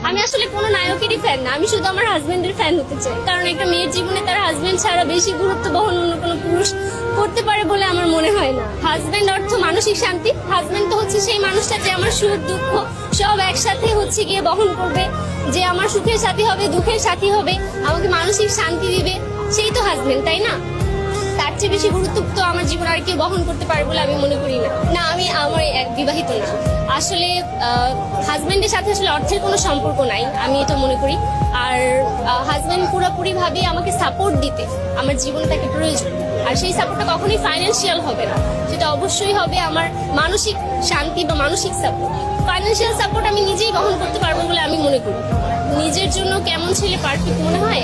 আমি আসলে কোনো নায়কেরই ফ্যান না, আমি শুধু আমার হাজবেন্ডের ফ্যান হতে চাই। কারণ একটা মেয়ের জীবনে তার হাজবেন্ড ছাড়া বেশি গুরুত্ব বহন অন্য কোনো পুরুষ করতে পারে বলে আমার মনে হয় না। হাজবেন্ড অর্থ মানসিক শান্তি। হাজবেন্ড তো হচ্ছে সেই মানুষটা যে আমার সুখ দুঃখ সব একসাথে হচ্ছে গিয়ে বহন করবে, যে আমার সুখের সাথী হবে, দুঃখের সাথী হবে, আমাকে মানসিক শান্তি দিবে, সেই তো হাজবেন্ড, তাই না? তার চেয়ে বেশি গুরুত্ব তো আমার জীবন আর কেউ বহন করতে পারে বলে আমি মনে করি না। না, আমি আমার বিবাহিত না। আসলে হাজবেন্ডের সাথে আসলে অর্থের কোনো সম্পর্ক নাই, আমি এটা মনে করি। আর হাজবেন্ড পুরোপুরি ভাবে আমাকে সাপোর্ট দিতে আমার জীবনে তাকে প্রয়োজন। আর সেই সাপোর্টটা কখনোই ফাইন্যান্সিয়াল হবে না, সেটা অবশ্যই হবে আমার মানসিক শান্তি বা মানসিক সাপোর্ট। ফাইন্যান্সিয়াল সাপোর্ট আমি নিজেই বহন করতে পারবো বলে আমি মনে করি। নিজের জন্য কেমন ছেলে পারফেক্ট মনে হয়?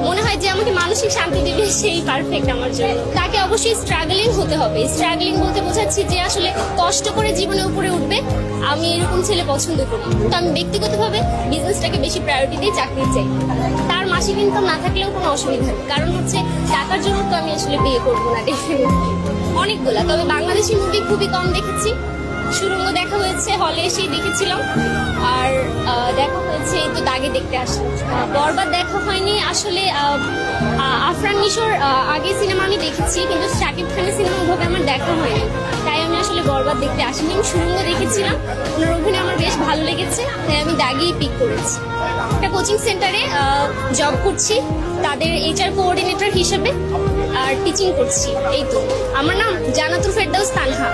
মনে হয় যে আমাকে মানসিক শান্তি দেবে সেই পারফেক্ট আমার জন্য। তাকে অবশ্যই স্ট্রাগলিং হতে হবে। স্ট্রাগলিং বলতে বোঝাচ্ছি যে আসলে কষ্ট করে জীবনে উপরে উঠবে, আমি এরকম ছেলে পছন্দ করি। তো আমি ব্যক্তিগতভাবে বিজনেসটাকে বেশি প্রায়োরিটি দিয়ে চাকরি চাই। তার মাসিক ইনকাম না থাকলেও কোনো অসুবিধা নেই, কারণ হচ্ছে টাকার জন্য তো আমি আসলে বিয়ে করবো না ডেফিনেটলি। অনেকগুলা, তবে বাংলাদেশি মুভি খুবই কম দেখেছি। সুরঙ্গ দেখা হয়েছে, হলে এসেই দেখেছিলাম। আর দেখা হয়েছে এই তো দাগে দেখতে আসলাম। বরবাদ দেখা হয়নি আসলে। আফরান নিশোর আগে সিনেমা আমি দেখেছি, কিন্তু শাকিব খানের সিনেমা ওভাবে আমার দেখা হয়নি, তাই আমি আসলে বরবাদ দেখতে আসিনি। আমি সুরঙ্গ দেখেছিলাম, ওনার অভিনয় আমার বেশ ভালো লেগেছে, তাই আমি দাগেই পিক করেছি। একটা কোচিং সেন্টারে জব করছি, তাদের HR কোঅর্ডিনেটর হিসেবে, আর টিচিং করছি। এই তো। আমার নাম জান্নাতুল ফেরদৌস তানহা।